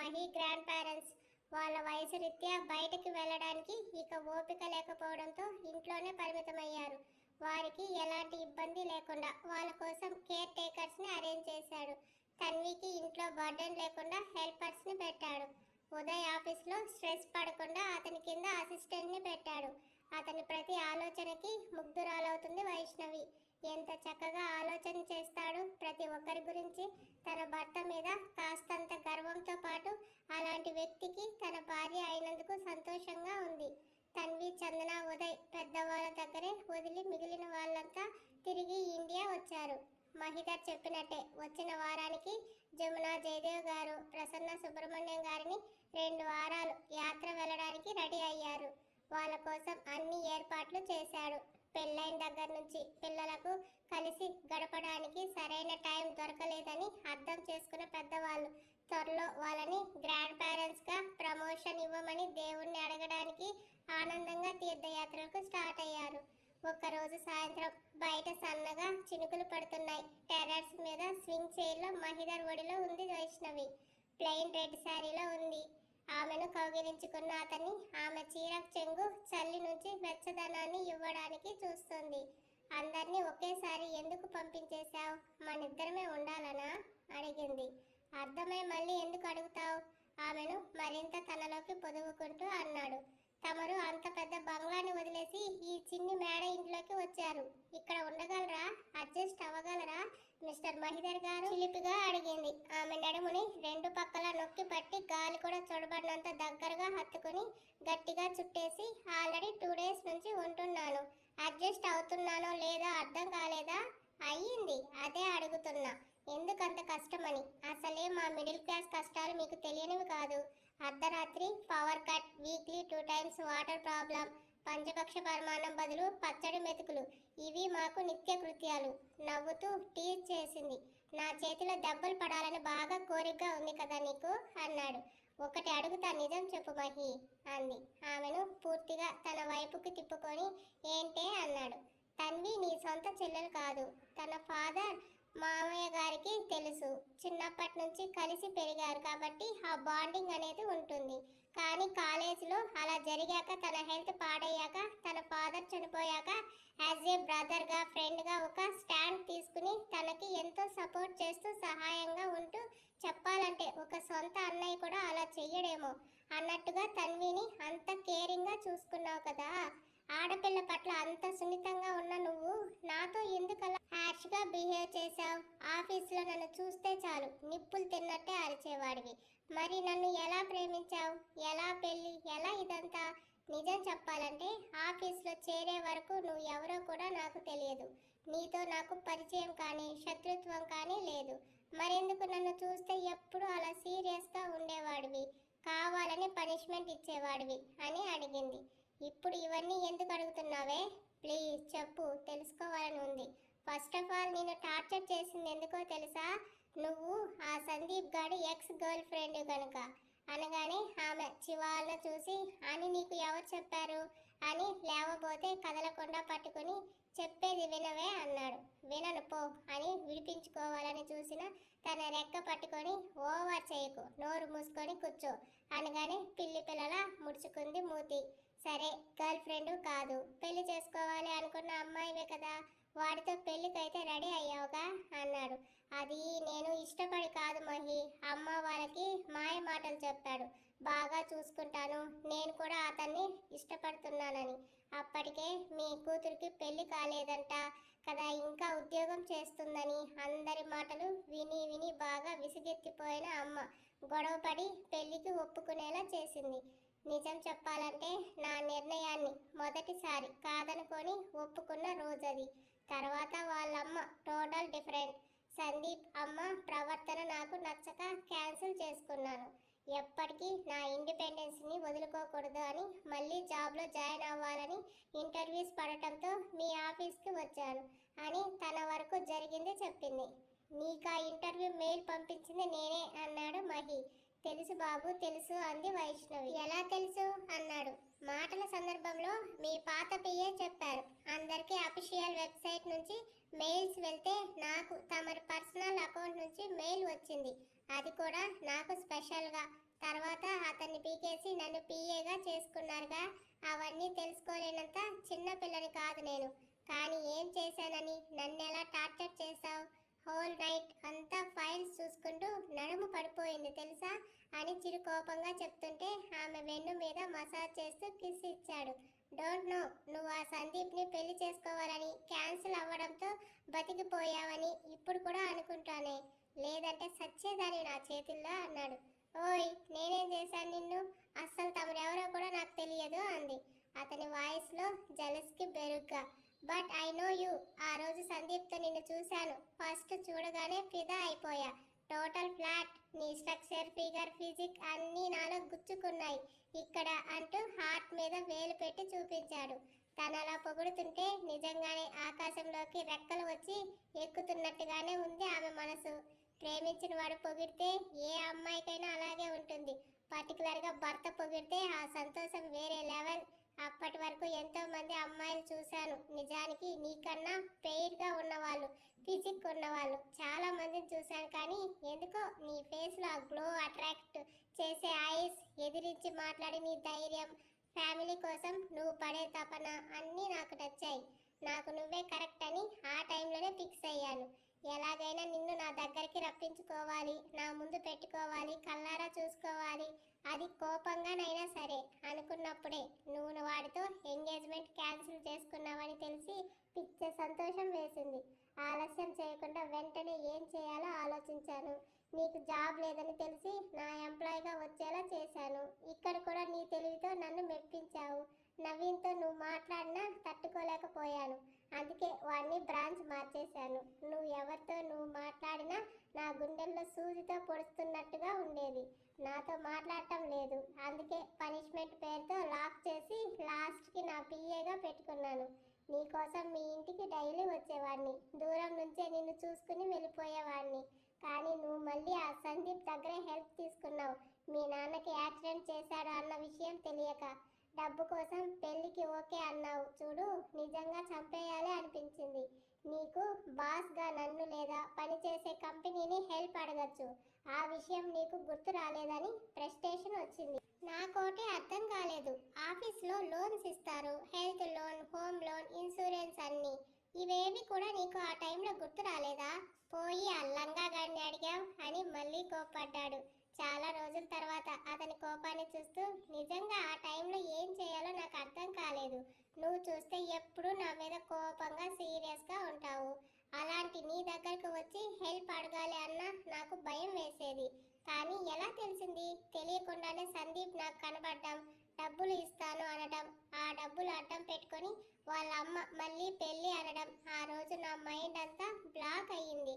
Mahi grand parents వాళ్ళ వయసు రీత్యా బయటకు వెళ్ళడానికి ఇక ఓపిక లేకపోవడంతో ఇంట్లోనే పరిమితమయ్యారు. వారికి ఎలాంటి ఇబ్బంది లేకుండా వాళ్ళ కోసం కేర్ టేకర్స్ని అరేంజ్ చేశాడు. తన్వికి ఇంట్లో బర్డెన్ లేకుండా హెల్పర్స్ని పెట్టాడు. ఉదయ్ ఆఫీస్లో స్ట్రెస్ పడకుండా అతని కింద అసిస్టెంట్ని పెట్టాడు. అతని ప్రతి ఆలోచనకి ముగ్ధురాలవుతుంది వైష్ణవి. ఎంత చక్కగా ఆలోచన చేస్తాడు. ప్రతి ఒక్కరి గురించి తన భర్త మీద కాస్తంత గర్వంతో పాటు అలాంటి వ్యక్తికి తన భార్య అయినందుకు సంతోషంగా ఉంది. తన్వి, చందన, ఉదయ్ పెద్దవాళ్ళ దగ్గరే వదిలి మిగిలిన వాళ్ళంతా తిరిగి ఇండియా వచ్చారు. మహిధర్ చెప్పినట్టే వచ్చిన వారానికి జమున, జయదేవ్ గారు, ప్రసన్న సుబ్రహ్మణ్యం గారిని 2 వారాలు యాత్ర వెళ్ళడానికి రెడీ అయ్యారు. వాళ్ళ కోసం అన్ని ఏర్పాట్లు చేశాడు. పెళ్ళైన దగ్గర నుంచి పిల్లలకు కలిసి గడపడానికి సరైన టైం దొరకలేదని అర్థం చేసుకున్న పెద్దవాళ్ళు త్వరలో వాళ్ళని గ్రాండ్ పేరెంట్స్గా ప్రమోషన్ ఇవ్వమని దేవుణ్ణి అడగడానికి ఆనందంగా తీర్థయాత్రలకు స్టార్ట్ అయ్యారు. ఒక్కరోజు సాయంత్రం బయట సన్నగా చినుకులు పడుతున్నాయి. టెర్రస్ మీద స్వింగ్ చైర్లో మహిధర్ ఒడిలో ఉంది వైష్ణవి. ప్లెయిన్ రెడ్ శారీలో ఉంది. ఆమెను కౌగిలించుకున్న అతన్ని ఆమె చీర చెంగు చల్లి నుంచి వెచ్చదనాన్ని ఇవ్వడానికి చూస్తుంది. అందరినీ ఒకేసారి ఎందుకు పంపించేశావు? మనిద్దరమే ఉండాలనా అడిగింది. అర్థమై మళ్ళీ ఎందుకు అడుగుతావు? ఆమెను మరింత తనలోకి పొదువుకుంటూ అన్నాడు. తమరు అంత పెద్ద బంగ్లాని వదిలేసి ఈ చిన్ని మేడ ఇంట్లోకి వచ్చారు. ఇక్కడ ఉండగలరా? అడ్జస్ట్ అవ్వగలరా మిస్టర్ మహిధర్ గారు? చిలిపిగా అడిగింది. ఆమె నడుముని 2 పక్కల నొక్కి పట్టి గాలి కూడా చూడబడినంత దగ్గరగా హత్తుకుని గట్టిగా చుట్టేసి ఆల్రెడీ 2 డేస్ నుంచి ఉంటున్నాను. అడ్జస్ట్ అవుతున్నానో లేదో అర్థం కాలేదా? అయ్యింది, అదే అడుగుతున్నా. ఎందుకంత కష్టమని? అసలే మా మిడిల్ క్లాస్ కష్టాలు మీకు తెలియనివి కాదు. అర్ధరాత్రి power cut, weekly 2 times water problem, పంచపక్ష పరిమాణం బదులు పచ్చడి మెతుకులు, ఇవి మాకు నిత్య కృత్యాలు. నవ్వుతూ టీజ్ చేసింది. నా చేతిలో దెబ్బలు పడాలని బాగా కోరికగా ఉంది కదా నీకు అన్నాడు. ఒకటి అడుగుతా, నిజం చెప్పు మహి అంది. ఆమెను పూర్తిగా తన వైపుకి తిప్పుకొని ఏంటే అన్నాడు. తన్వి నీ సొంత చెల్లెలు కాదు. తన ఫాదర్ మామయ్య గారికి తెలుసు. చిన్నప్పటి నుంచి కలిసి పెరిగారు కాబట్టి ఆ బాండింగ్ అనేది ఉంటుంది. కానీ కాలేజీలో అలా జరిగాక, తన హెల్త్ పాడయ్యాక, తన ఫాదర్ చనిపోయాక యాజ్ ఏ బ్రదర్గా, ఫ్రెండ్గా ఒక స్టాండ్ తీసుకుని తనకి ఎంతో సపోర్ట్ చేస్తూ సహాయంగా ఉంటూ, చెప్పాలంటే ఒక సొంత అన్నయ్య కూడా అలా చెయ్యడేమో అన్నట్టుగా తన్విని అంత కేరింగ్గా చూసుకున్నావు కదా. ఆడపిల్ల పట్ల అంత సున్నితంగా ఉన్న నువ్వు నాతో ఎందుకలా హ్యాష్గా బిహేవ్ చేశావు? ఆఫీస్లో నన్ను చూస్తే చాలు నిప్పులు తిన్నట్టే అరిచేవాడివి. మరి నన్ను ఎలా ప్రేమించావు? ఎలా పెళ్ళి? ఎలా ఇదంతా? నిజం చెప్పాలంటే ఆఫీస్లో చేరే వరకు నువ్వు ఎవరో కూడా నాకు తెలియదు. నీతో నాకు పరిచయం కానీ శత్రుత్వం కానీ లేదు. మరెందుకు నన్ను చూస్తే ఎప్పుడు అలా సీరియస్గా ఉండేవాడివి? కావాలని పనిష్మెంట్ ఇచ్చేవాడివి అని అడిగింది. ఇప్పుడు ఇవన్నీ ఎందుకు అడుగుతున్నావే? ప్లీజ్ చెప్పు, తెలుసుకోవాలని ఉంది. ఫస్ట్ ఆఫ్ ఆల్ నేను టార్చర్ చేసింది ఎందుకో తెలుసా? నువ్వు ఆ సందీప్ గాడి ఎక్స్ గర్ల్ ఫ్రెండ్ కనుక అనగానే ఆమె చివాళ్ళ చూసి అని నీకు ఎవరు చెప్పారు అని లేవబోతే కదలకుండా పట్టుకుని చెప్పేది వినవే అన్నాడు. వినను పో అని విడిపించుకోవాలని చూసిన తన రెక్క పట్టుకొని ఓవర్ చేయకు, నోరు మూసుకొని కూర్చో అనగానే పిల్లి పిల్లలా ముడుచుకుంది మూతి. సరే, గర్ల్ ఫ్రెండ్ కాదు, పెళ్లి చేసుకోవాలి అనుకున్న అమ్మాయివే కదా, వాడితో పెళ్ళికైతే రెడీ అయ్యావుగా అన్నాడు. అది నేను ఇష్టపడి కాదు మహి, అమ్మ వాళ్ళకి మాయ మాటలు చెప్పాడు. బాగా చూసుకుంటాను, నేను కూడా అతన్ని ఇష్టపడుతున్నానని. అప్పటికే మీ కూతురికి పెళ్లి కాలేదంట కదా, ఇంకా ఉద్యోగం చేస్తుందని అందరి మాటలు విని విని బాగా విసిగెత్తిపోయిన అమ్మ గొడవపడి పెళ్లికి ఒప్పుకునేలా చేసింది. నిజం చెప్పాలంటే నా నిర్ణయాన్ని మొదటిసారి కాదనుకొని ఒప్పుకున్న రోజది. తర్వాత వాళ్ళమ్మ టోటల్ డిఫరెంట్. సందీప్ అమ్మ ప్రవర్తన నాకు నచ్చక క్యాన్సిల్ చేసుకున్నాను. ఎప్పటికీ నా ఇండిపెండెన్స్ని వదులుకోకూడదు అని మళ్ళీ జాబ్లో జాయిన్ అవ్వాలని ఇంటర్వ్యూస్ పడటంతో మీ ఆఫీస్కి వచ్చాను అని తన వరకు జరిగింది చెప్పింది. నీకు ఆ ఇంటర్వ్యూ మెయిల్ పంపించింది నేనే అన్నాడు మహి. తెలుసు బాబు తెలుసు అంది వైష్ణవి. ఎలా తెలుసు అన్నాడు. మాటల సందర్భంలో మీ పాత పిఏ చెప్పారు. అందరికీ అఫీషియల్ వెబ్సైట్ నుంచి మెయిల్స్ వెళ్తే నాకు తమరి పర్సనల్ అకౌంట్ నుంచి మెయిల్ వచ్చింది. అది కూడా నాకు స్పెషల్గా. తర్వాత అతన్ని పీకేసి నన్ను పిఏగా చేసుకున్నారుగా. అవన్నీ తెలుసుకోలేనంత చిన్న పిల్లని కాదు నేను. కానీ ఏం చేశానని నన్నెలా టార్చర్ చేశావు? హోల్ నైట్ అంతా ఫైల్స్ చూసుకుంటూ నడుము పడిపోయింది తెలుసా అని చిరుకోపంగా చెప్తుంటే ఆమె వెన్ను మీద మసాజ్ చేస్తూ కిస్ ఇచ్చాడు. డోంట్ నో, నువ్వు ఆ సందీప్ని పెళ్లి చేసుకోవాలని క్యాన్సిల్ అవ్వడంతో బతికిపోయావని ఇప్పుడు కూడా అనుకుంటానే. లేదంటే సచ్చేదాని నా చేతుల్లో అన్నాడు. ఓయ్, నేనేం చేశాను నిన్ను? అస్సలు తమరెవరో కూడా నాకు తెలియదు అంది అతని వాయిస్లో జలస్కి బెరుగ్గా. But I know you. ఆ రోజు సందీప్తో నిన్ను చూశాను. ఫస్ట్ చూడగానే ఫిదా అయిపోయా. Total flat. నీ స్ట్రక్చర్, ఫిగర్, ఫిజిక్ అన్నీ నాలో గుచ్చుకున్నాయి. ఇక్కడ అంటూ హార్ట్ మీద వేలు పెట్టి చూపించాడు. తను అలా పొగుడుతుంటే నిజంగానే ఆకాశంలోకి రెక్కలు వచ్చి ఎక్కుతున్నట్టుగానే ఉంది ఆమె మనసు. ప్రేమించిన వాడు పొగిడితే ఏ అమ్మాయికైనా అలాగే ఉంటుంది. పర్టికులర్గా భర్త పొగిడితే ఆ సంతోషం వేరే లెవెల్. అప్పటి వరకు ఎంతో మంది అమ్మాయిలు చూశాను. నిజానికి నీకన్నా పెయిర్గా ఉన్నవాళ్ళు, ఫిజిక్ ఉన్నవాళ్ళు చాలా మందిని చూశాను. కానీ ఎందుకో నీ ఫేస్లో ఆ గ్లో, అట్రాక్ట్ చేసే ఐస్, ఎదిరించి మాట్లాడే నీ ధైర్యం, ఫ్యామిలీ కోసం నువ్వు పడే తపన అన్నీ నాకు నచ్చాయి. నాకు నువ్వే కరెక్ట్ అని ఆ టైంలోనే ఫిక్స్ అయ్యాను. ఎలాగైనా నిన్ను నా దగ్గరికి రప్పించుకోవాలి, నా ముందు పెట్టుకోవాలి, కళ్ళారా చూసుకోవాలి. అది కోపంగానైనా సరే అనుకున్నప్పుడే నువ్వు వాడితో ఎంగేజ్మెంట్ క్యాన్సిల్ చేసుకున్నావని తెలిసి పిచ్చ సంతోషం వేసింది. ఆలస్యం చేయకుండా వెంటనే ఏం చేయాలో ఆలోచించాను. నీకు జాబ్ లేదని తెలిసి నా ఎంప్లాయీగా వచ్చేలా చేశాను. ఇక్కడ కూడా నీ తెలివితో నన్ను మెప్పించావు. నవీన్తో నువ్వు మాట్లాడినా తట్టుకోలేకపోయాను. అందుకే వాడిని బ్రాంచ్ మార్చేశాను. నువ్వు మాట్లాడినా నా గుండెల్లో సూదితో పొడుస్తున్నట్టుగా ఉండేది. నాతో మాట్లాడటం లేదు. అందుకే పనిష్మెంట్ పేరుతో లాక్ చేసి లాస్ట్కి నా పిఏగా పెట్టుకున్నాను. నీకోసం మీ ఇంటికి డైలీ వచ్చేవాడిని. దూరం నుంచే నిన్ను చూసుకుని వెళ్ళిపోయేవాడిని. కానీ నువ్వు మళ్ళీ ఆ సందీప్ దగ్గరే హెల్ప్ తీసుకున్నావు. మీ నాన్నకి యాక్సిడెంట్ చేశాడు అన్న విషయం తెలియక. డబ్బు కోసం పెళ్ళికి ఓకే అన్నావు చూడు. నిజంగా చంపేయాలి అనిపించింది. నీకు బాస్గా నన్ను లేదా పనిచేసే కంపెనీని హెల్ప్ అడగచ్చు. ఆ విషయం నీకు గుర్తు రాలేదని ఫ్రస్ట్రేషన్ వచ్చింది. నాకోటే అర్థం కాలేదు. ఆఫీస్లో లోన్స్ ఇస్తారు, health loan, home loan, insurance అన్నీ. ఇవేవి కూడా నీకు ఆ టైంలో గుర్తు రాలేదా? పోయి ఆ లంగాగాడిని అడిగావు అని మళ్ళీ కోప్పడ్డాడు. చాలా రోజుల తర్వాత అతని కోపాన్ని చూస్తూ నిజంగా ఆ టైంలో ఏం చేయాలో నాకు అర్థం కాలేదు. నువ్వు చూస్తే ఎప్పుడూ నా మీద కోపంగా సీరియస్గా ఉంటావు. అలాంటి నీ దగ్గరకు వచ్చి హెల్ప్ అడగాలి అన్నా నాకు భయం వేసేది. కానీ ఎలా తెలిసింది? తెలియకుండానే సందీప్ నాకు కనబడ్డం, డబ్బులు ఇస్తాను అనడం, ఆ డబ్బులు అడ్డం పెట్టుకొని వాళ్ళ అమ్మ మళ్ళీ పెళ్ళి అనడం. ఆ రోజు నా మైండ్ అంతా బ్లాక్ అయ్యింది.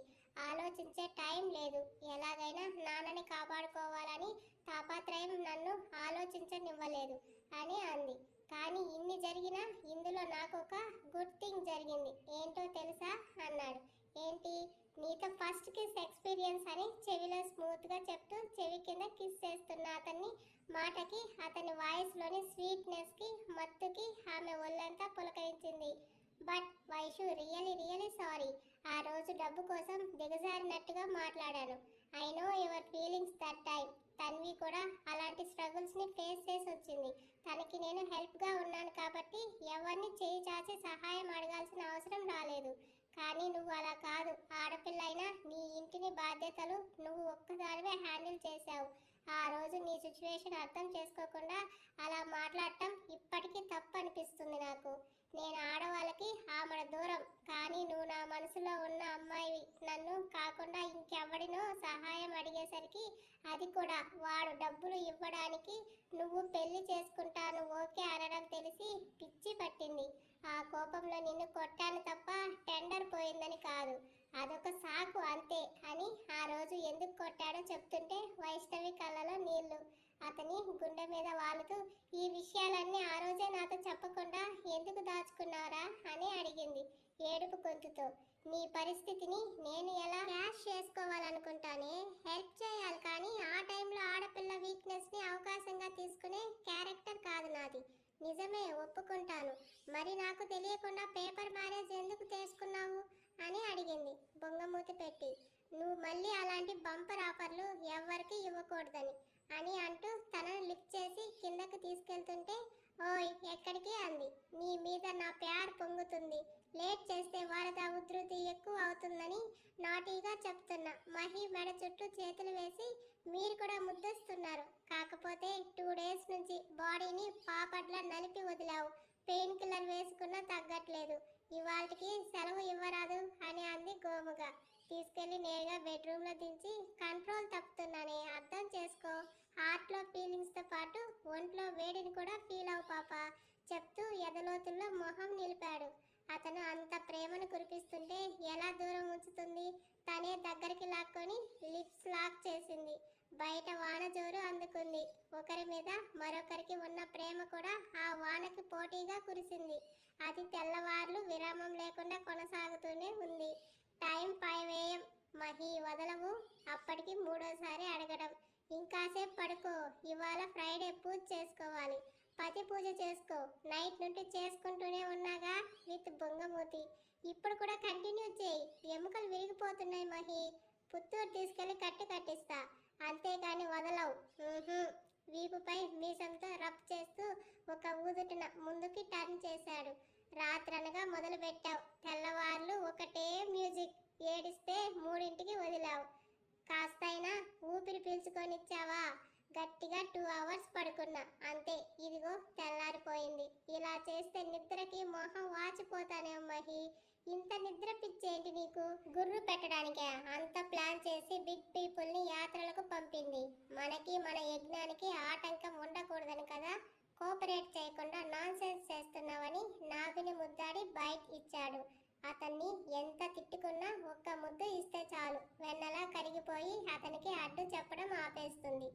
ఆలోచించే టైం లేదు. ఎలాగైనా నాన్నని కాపాడుకోవాలని తాపత్రయం నన్ను ఆలోచించనివ్వలేదు అని అంది. కానీ ఇన్ని జరిగినా ఇందులో నాకు ఒక గుడ్ థింగ్ జరిగింది. ఏంటో తెలుసా అన్నాడు. ఏంటి? నీతో ఫస్ట్ కిస్ ఎక్స్పీరియన్స్ అని చెవిలో స్మూత్గా చెప్తూ చెవి కింద కిస్ చేస్తున్న అతన్ని మాటకి, అతని వాయిస్లోని స్వీట్నెస్కి, మత్తుకి ఆమె ఒళ్ళంతా పులకరించింది. But Vaishu, really sorry. ఆ రోజు డబ్బు కోసం దిగజారినట్టుగా మాట్లాడాను. I know your feelings that time. Tanvi కూడా అలాంటి స్ట్రగుల్స్ని ఫేస్ చేసి వచ్చింది. తనకి నేను హెల్ప్గా ఉన్నాను కాబట్టి ఎవరిని చేయి చాచి సహాయం అడగాల్సిన అవసరం రాలేదు. కానీ నువ్వు అలా కాదు. ఆడపిల్ల అయినా నీ ఇంటిని బాధ్యతలు నువ్వు ఒక్కదానివే హ్యాండిల్ చేశావు. ఆ రోజు నీ సిచ్యువేషన్ అర్థం చేసుకోకుండా అలా మాట్లాడటం ఇప్పటికీ తప్పు అనిపిస్తుంది నాకు. నేను ఆడవాళ్ళకి ఆమెడ దూరం, కానీ నువ్వు నా మనసులో ఉన్న అమ్మాయివి. నన్ను కాకుండా ఇంకెవడినో సహాయం అడిగేసరికి, అది కూడా వాడు డబ్బులు ఇవ్వడానికి, నువ్వు పెళ్లి చేసుకుంటాను ఓకే అనడం తెలిసి పిచ్చి పట్టింది. ఆ కోపంలో నిన్ను కొట్టాను తప్ప టెండర్ పోయిందని కాదు. అదొక సాకు అంతే అని ఆ రోజు ఎందుకు కొట్టాడో చెప్తుంటే వైష్ణవి కళ్ళలో నీళ్లు. అతని గుండె మీద వాలుతూ, ఈ విషయాలన్నీ ఆ రోజే నాతో చెప్పకుండా ఎందుకు దాచుకున్నారా అని అడిగింది ఏడుపు గొంతుతో. నీ పరిస్థితిని నేను ఎలా క్యాష్ చేసుకోవాలనుకుంటానే. హెల్ప్ చేయాలి, కానీ ఆ టైంలో ఆడపిల్ల వీక్నెస్ని అవకాశంగా తీసుకునే క్యారెక్టర్ కాదు నాది. నిజమే, ఒప్పుకుంటాను. మరి నాకు తెలియకుండా పేపర్ మ్యారేజ్ ఎందుకు చేసుకున్నావు అని నా ప్యార్ పొంగుతుంది. లేట్ చేస్తే వరద ఉధృతి ఎక్కువ అవుతుందని నాటీగా చెప్తున్నా. మహి మెడ చుట్టూ చేతులు వేసి మీరు కూడా ముద్దస్తున్నారు. కాకపోతే 2 డేస్ నుంచి బాడీని పాపడ్లా నలిపి వదిలావు. పెయిన్ కిల్లర్ వేసుకున్నా తగ్గట్లేదు. ఇవాళకి సెలవు ఇవ్వరాదు అని అంది గోముగా. తీసుకెళ్లి నేరుగా బెడ్రూమ్లో దించి కంట్రోల్ తప్పుతున్నానే, అర్థం చేసుకో. హార్ట్లో ఫీలింగ్స్తో పాటు ఒంట్లో వేడిని కూడా ఫీల్ అవు పాప చెప్తూ ఎదలోతుల్లో మొహం నిలిపాడు. అతను అంత ప్రేమను కురిపిస్తుంటే ఎలా దూరం ఉంచుతుంది? తనే దగ్గరికి లాక్కొని లిప్స్ లాక్ చేసింది. బయట వాన జోరు అందుకుంది. ఒకరి మీద మరొకరికి ఉన్న ప్రేమ కూడా ఆ వానకి పోటీగా కురిసింది. అది తెల్లవార్లు విరామం లేకుండా కొనసాగుతూనే ఉంది. Time 5 AM. మహి వదలవు. అప్పటికి 3వ సారి అడగడం. ఇంకాసేపు పడుకో. ఇవాళ ఫ్రైడే పూజ చేసుకోవాలి. పతి పూజ చేసుకో. నైట్ నుండి చేసుకుంటూనే ఉన్నాగా విత్ బొంగమూతి. ఇప్పుడు కూడా కంటిన్యూ చేయి. ఎముకలు విరిగిపోతున్నాయి మహి. పుత్తూరు తీసుకెళ్లి కట్టిస్తా. అంతేగాని వదలవు. వీపుపై మీసంతో రబ్ చేస్తూ ఒక ఊదుటిన ముందుకి టర్న్ చేశాడు. రాత్రనగా మొదలు పెట్టావు. తెల్లవార్లు ఒకటే మ్యూజిక్. ఏడిస్తే 3ంటికి వదిలావు. కాస్తైనా ఊపిరి పీల్చుకొనిచ్చావా? గట్టిగా 2 అవర్స్ పడుకున్నా. అంతే, ఇదిగో తెల్లారిపోయింది. ఇలా చేస్తే నిద్రకి మొహం వాచిపోతానే మహి. ఇంత నిద్ర పిచ్చేంటి నీకు? గుర్రు పెట్టడానికే అంత ప్లాన్ చేసి బిగ్ పీపుల్ని యాత్రలకు పంపింది. మనకి మన యజ్ఞానికి ఆటంకం ఉండకూడదని కదా. కోఆపరేట్ చేయకుండా నాన్సెన్స్ చేస్తున్నావని నాభిని ముద్దాడి బైట్ ఇచ్చాడు. అతన్ని ఎంత తిట్టుకున్నా ఒక్క ముద్దు ఇస్తే చాలు వెన్నలా కరిగిపోయి అతనికి అడ్డు చెప్పడం ఆపేస్తుంది.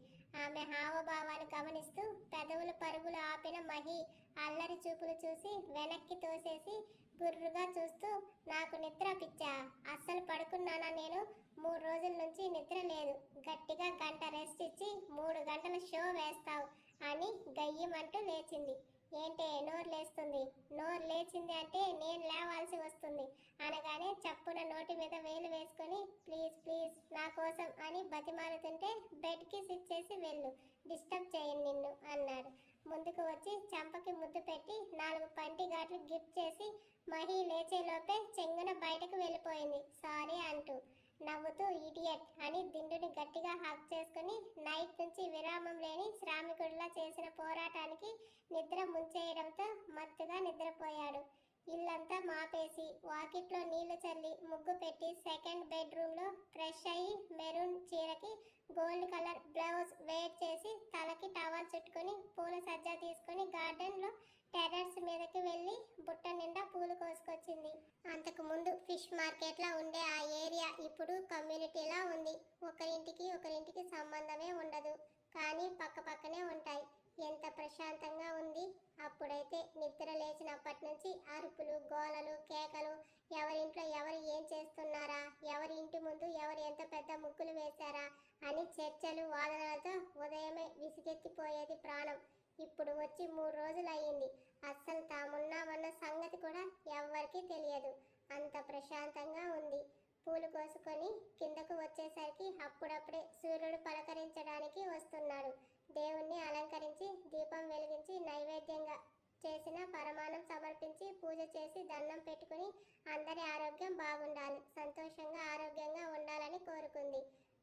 ఆమె హావభావాలు గమనిస్తూ పెదవులు పరుగులు ఆపిన మహి అల్లరి చూపులు చూసి వెనక్కి తోసేసి గుర్రుగా చూస్తూ, నాకు నిద్ర పిచ్చా? అస్సలు పడుకున్నానా నేను? 3 రోజుల నుంచి నిద్ర లేదు. గట్టిగా గంట రెస్ట్ ఇచ్చి 3 గంటల షో వేస్తావు అని గయ్యమంటూ లేచింది. ఏంటే నోరు లేస్తుంది? నోరు లేచింది అంటే నేను లేవాల్సి వస్తుంది అనగానే చప్పున నోటి మీద వేలు వేసుకొని ప్లీజ్ ప్లీజ్ నా కోసం అని బతిమాలుతుంటే బెడ్కి సిట్ చేసి వెళ్ళు, డిస్టర్బ్ చేయను నిన్ను అన్నాడు. ముందుకు వచ్చి చంపకి ముద్దు పెట్టి 4 పంటి ఘాట్లు గిఫ్ట్ చేసి మహి లేచేలోపే చెంగున బయటకు వెళ్ళిపోయింది సారీ అంటూ. నవ్వుతూ ఇడియట్ అని దిండుని గట్టిగా హక్ చేసుకుని నైట్ నుంచి విరామం లేని శ్రామికుడిలా చేసిన పోరాటానికి నిద్ర ముంచేయడంతో మత్తుగా నిద్రపోయాడు. ఇల్లంతా మాపేసి వాకిట్లో నీళ్లు చల్లి ముగ్గు పెట్టి సెకండ్ బెడ్రూమ్లో ఫ్రెష్ అయ్యి మెరూన్ చీరకి గోల్డ్ కలర్ బ్లౌజ్ వేర్ చేసి తలకి టవల్ చుట్టుకొని పూల సజ్జా తీసుకొని గార్డెన్లో టెర్రస్ మీదకి వెళ్ళి బుట్ట నిండా పూలు కోసుకొచ్చింది. అంతకు ముందు ఫిష్ మార్కెట్లా ఉండే ఆ ఏరియా ఇప్పుడు కమ్యూనిటీలా ఉంది. ఒకరింటికి సంబంధమే ఉండదు, కానీ పక్క పక్కనే ఉంటాయి. ఎంత ప్రశాంతంగా ఉంది. అప్పుడైతే నిద్ర లేచినప్పటి నుంచి అరుపులు, గోలలు, కేకలు, ఎవరింట్లో ఎవరు ఏం చేస్తున్నారా, ఎవరి ఇంటి ముందు ఎవరు ఎంత పెద్ద ముగ్గులు వేశారా అని చర్చలు, వాదనలతో ఉదయమే విసిగెత్తిపోయేది ప్రాణం. ఇప్పుడు వచ్చి 3 రోజులు అయ్యింది. అస్సలు తామున్నామన్న సంగతి కూడా ఎవ్వరికీ తెలియదు. అంత ప్రశాంతంగా ఉంది. పూలు కోసుకొని కిందకు వచ్చేసరికి అప్పుడప్పుడే సూర్యుడు పలకరించడానికి వస్తున్నాడు. దేవుణ్ణి అలంకరించి దీపం వెలిగించి నైవేద్యంగా చేసిన పరమాణం సమర్పించి పూజ చేసి దండం పెట్టుకుని అందరి ఆరోగ్యం బాగుండాలి, సంతోషంగా ఆరోగ్యంగా ఉండాలని కోరుకుంది.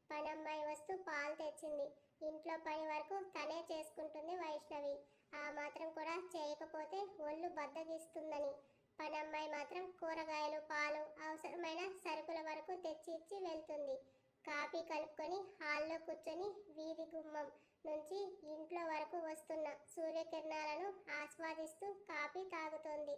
పనమ్మాయి వస్తూ పాలు తెచ్చింది. ఇంట్లో పని వరకు తనే చేసుకుంటుంది వైష్ణవి. ఆ మాత్రం కూడా చేయకపోతే ఒళ్ళు బద్దగిస్తుందని. పనమ్మాయి మాత్రం కూరగాయలు, పాలు, అవసరమైన సరుకుల వరకు తెచ్చి ఇచ్చి వెళ్తుంది. కాఫీ కలుపుకొని హాల్లో కూర్చొని వీధి గుమ్మం నుంచి ఇంట్లో వరకు వస్తున్న సూర్యకిరణాలను ఆస్వాదిస్తూ కాఫీ తాగుతోంది.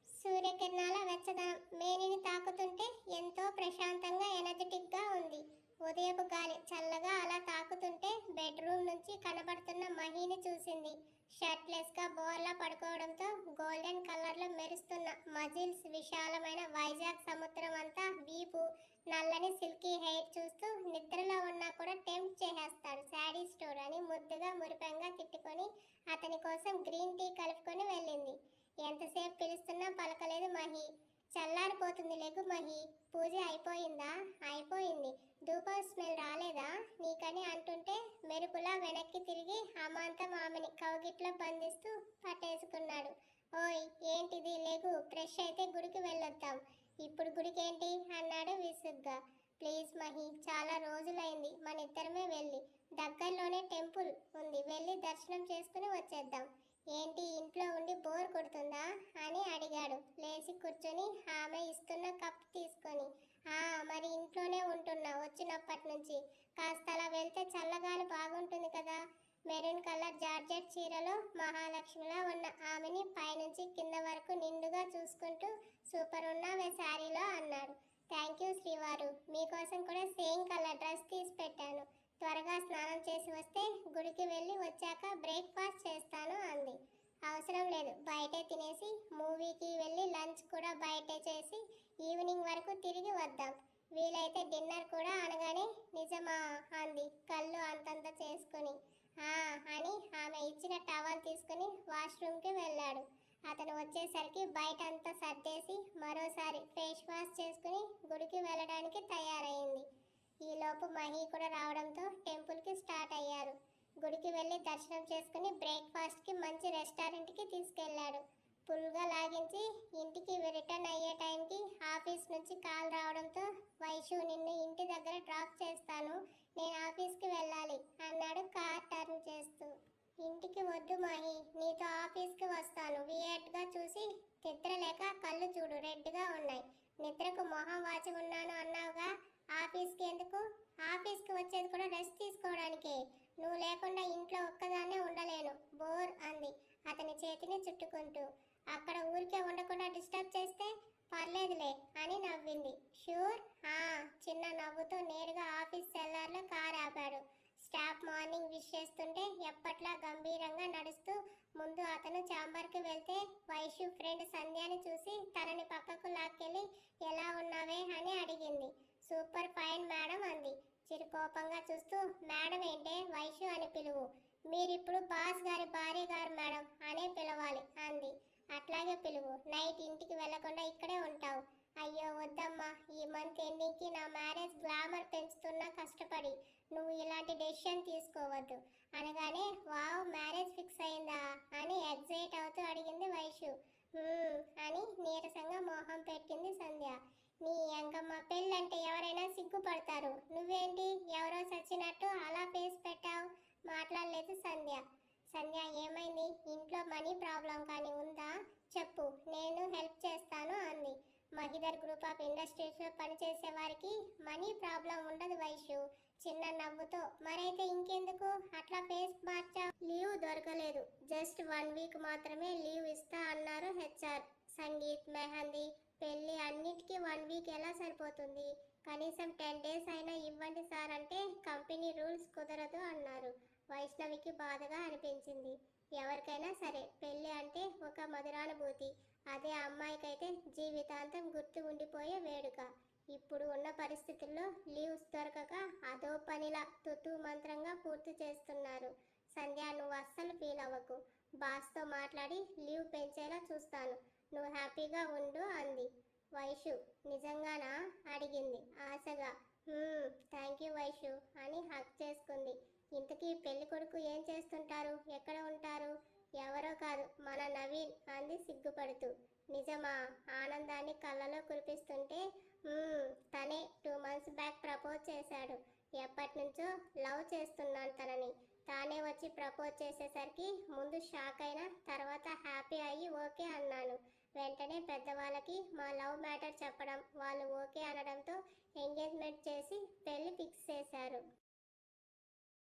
సూర్యకిరణాల వెచ్చదనం మేనిని తాకుతుంటే ఎంతో ప్రశాంతంగా ఎనర్జెటిక్గా ఉంది. ఉదయపు గాలి చల్లగా అలా తాకుతుంటే బెడ్రూమ్ నుంచి కనబడుతున్న మహిని చూసింది. షర్ట్లెస్గా బోర్లా పడుకోవడంతో గోల్డెన్ కలర్లో మెరుస్తున్న మజిల్స్, విశాలమైన వైజాగ్ సముద్రం అంతా వీపు, నల్లని సిల్కీ హెయిర్ చూస్తూ నిద్రలో ఉన్నా కూడా టెంప్ట్ చేసేస్తాడు శాడీ స్టోర్ అని ముద్దుగా మురిపెంగా తిట్టుకొని అతని కోసం గ్రీన్ టీ కలుపుకొని వెళ్ళింది. ఎంతసేపు పిలుస్తున్నా పలకలేదు మహి. చల్లారిపోతుంది లెగు మహి. పూజ అయిపోయిందా? అయిపోయింది. ధూపం స్మెల్ రాలేదా నీకని అంటుంటే మెరుపులా వెనక్కి తిరిగి అమాంతం ఆమెని కౌగిట్లో బంధిస్తూ పట్టేసుకున్నాడు. ఓయ్ ఏంటిది లేగు ఫ్రెష్ అయితే గుడికి వెళ్ళొద్దాం. ఇప్పుడు గుడికి ఏంటి అన్నాడు విసుగ్గా. ప్లీజ్ మహి, చాలా రోజులైంది మన ఇద్దరమే వెళ్ళి. దగ్గరలోనే టెంపుల్ ఉంది, వెళ్ళి దర్శనం చేసుకుని వచ్చేద్దాం. ఏంటి ఇంట్లో ఉండి బోర్ కొడుతుందా అని అడిగాడు లేచి కూర్చొని ఆమె ఇస్తున్న కప్ తీసుకొని. ఆ మరి ఇంట్లోనే ఉంటున్నా వచ్చినప్పటి నుంచి. కాస్త అలా వెళ్తే చల్లగాలి బాగుంటుంది కదా. మెరూన్ కలర్ జార్జెట్ చీరలో మహాలక్ష్మిలా ఉన్న ఆమెని పైనుంచి కింద వరకు నిండుగా చూసుకుంటూ సూపర్ ఉన్నావే శారీలో అన్నాడు. థ్యాంక్ యూ శ్రీవారు, మీకోసం కూడా సేమ్ కలర్ డ్రెస్ తీసి పెట్టాను. త్వరగా స్నానం చేసి వస్తే గుడికి వెళ్ళి వచ్చాక బ్రేక్ఫాస్ట్ చేస్తాను అంది. అవసరం లేదు, బయటే తినేసి మూవీకి వెళ్ళి లంచ్ కూడా బయటే చేసి ఈవినింగ్ వరకు తిరిగి వద్దాం. వీలైతే డిన్నర్ కూడా అనగానే నిజమా అంది కళ్ళు అంతంత చేసుకుని. అని ఆమె ఇచ్చిన టవల్ తీసుకుని వాష్రూమ్కి వెళ్ళాడు. అతను వచ్చేసరికి బయట అంతా సర్దేసి మరోసారి ఫేస్ వాష్ చేసుకుని గుడికి వెళ్ళడానికి తయారైంది. ఈలోపు మహి కూడా రావడంతో టెంపుల్కి స్టార్ట్ అయ్యారు. గుడికి వెళ్ళి దర్శనం చేసుకుని బ్రేక్ఫాస్ట్కి మంచి రెస్టారెంట్కి తీసుకెళ్లాడు. ఫుల్గా లాగించి ఇంటికి రిటర్న్ అయ్యే టైంకి ఆఫీస్ నుంచి కాల్ రావడంతో వైషు నిన్ను ఇంటి దగ్గర డ్రాప్ చేస్తాను, నేను ఆఫీస్కి వెళ్ళాలి అన్నాడు కార్ టర్న్ చేస్తూ. ఇంటికి వద్దు మహి, నీతో ఆఫీస్కి వస్తాను. వియర్డ్గా చూసి నిద్రలేక కళ్ళు చూడు రెడ్గా ఉన్నాయి. నిద్రకు మొహం వాచి ఉన్నాను అన్నావుగా, ఆఫీస్కి ఎందుకు? ఆఫీస్కి వచ్చేది కూడా రెస్ట్ తీసుకోవడానికే. నువ్వు లేకుండా ఇంట్లో ఒక్కదాన్నే ఉండలేను, బోర్ అంది అతని చేతిని చుట్టుకుంటూ. అక్కడ ఊరికే ఉండకుండా డిస్టర్బ్ చేస్తే పర్లేదులే అని నవ్వింది. షూర్? చిన్న నవ్వుతో నేరుగా ఆఫీస్ సెల్లార్లో కార్ ఆపాడు. స్టాఫ్ మార్నింగ్ విష్ చేస్తుంటే ఎప్పట్లా గంభీరంగా నడుస్తూ ముందు అతను ఛాంబర్కి వెళ్తే వైషు ఫ్రెండ్ సంధ్యాని చూసి తనని పక్కకు లాక్కెళ్ళి ఎలా ఉన్నావే అని అడిగింది. సూపర్ ఫైన్ మేడం అంది చిరుకోపంగా చూస్తూ. మేడం ఏంటే, వైషు అని పిలువు. మీరిప్పుడు బాస్ గారి భార్య గారు మేడం అనే పిలవాలి అంది. అట్లాగే పిలువు. నైట్ ఇంటికి వెళ్లకుండా ఇక్కడే ఉంటావు. అయ్యో వద్దమ్మా, ఈ మంత్ ఎండింగ్కి నా మ్యారేజ్ గ్లామర్ పెంచుతున్నా కష్టపడి. నువ్వు ఇలాంటి డెసిషన్ తీసుకోవద్దు అనగానే వావ్ మ్యారేజ్ ఫిక్స్ అయిందా అని ఎగ్జైట్ అవుతూ అడిగింది వైషు. అని నీరసంగా మోహం పెట్టింది సంధ్య. నీ ఎంకమ్మ, పెళ్ళంటే ఎవరైనా సిగ్గుపడతారు, నువ్వేంటి ఎవరో చచ్చినట్టు అలా ఫేస్ పెట్టావు. మాట్లాడలేదు సంధ్య. సంధ్య ఏమైంది, ఇంట్లో మనీ ప్రాబ్లం కానీ ఉందా చెప్పు, నేను హెల్ప్ చేస్తాను అంది. మహిదర్ గ్రూప్ ఆఫ్ ఇండస్ట్రీస్లో పనిచేసే వారికి మనీ ప్రాబ్లం ఉండదు వైషు చిన్న నవ్వుతో. మరైతే ఇంకెందుకు అట్లా ఫేస్ మార్చా? లీవ్ దొరకలేదు, జస్ట్ 1 వీక్ మాత్రమే లీవ్ ఇస్తా అన్నారు హెచ్ఆర్. సంగీత్, మెహందీ, పెళ్ళి అన్నిటికీ 1 వీక్ ఎలా సరిపోతుంది? కనీసం 10 డేస్ అయినా ఇవ్వండి సార్ అంటే కంపెనీ రూల్స్ కుదరదు అన్నారు. వైష్ణవికి బాధగా అనిపించింది. ఎవరికైనా సరే పెళ్ళి అంటే ఒక మధురానుభూతి, అదే అమ్మాయికైతే జీవితాంతం గుర్తు ఉండిపోయే వేడుక. ఇప్పుడు ఉన్న పరిస్థితుల్లో లీవ్స్ దొరకక అదో పనిలా తుతు మంత్రంగా పూర్తి చేస్తున్నారు. సంధ్య, నువ్వు అస్సలు ఫీల్ అవ్వకు, బాస్తో మాట్లాడి లీవ్ పెంచేలా చూస్తాను, నువ్వు హ్యాపీగా ఉండు అంది. వైషు నిజంగానా అడిగింది ఆశగా. థ్యాంక్ యూ వైషు అని హక్ చేసుకుంది. ఇంతకీ పెళ్లి కొడుకు ఏం చేస్తుంటారు, ఎక్కడ ఉంటారు? ఎవరో కాదు, మన నవీన్ అంది సిగ్గుపడుతూ. నిజమా? ఆనందాన్ని కళ్ళలో కురిపిస్తుంటే తనే 2 months బ్యాక్ ప్రపోజ్ చేశాడు. ఎప్పటి నుంచో లవ్ చేస్తున్నాను తనని. తానే వచ్చి ప్రపోజ్ చేసేసరికి ముందు షాక్ అయినా తర్వాత హ్యాపీ అయ్యి ఓకే అన్నాను. వెంటనే పెద్దవాళ్ళకి మా లవ్ మ్యాటర్ చెప్పడం,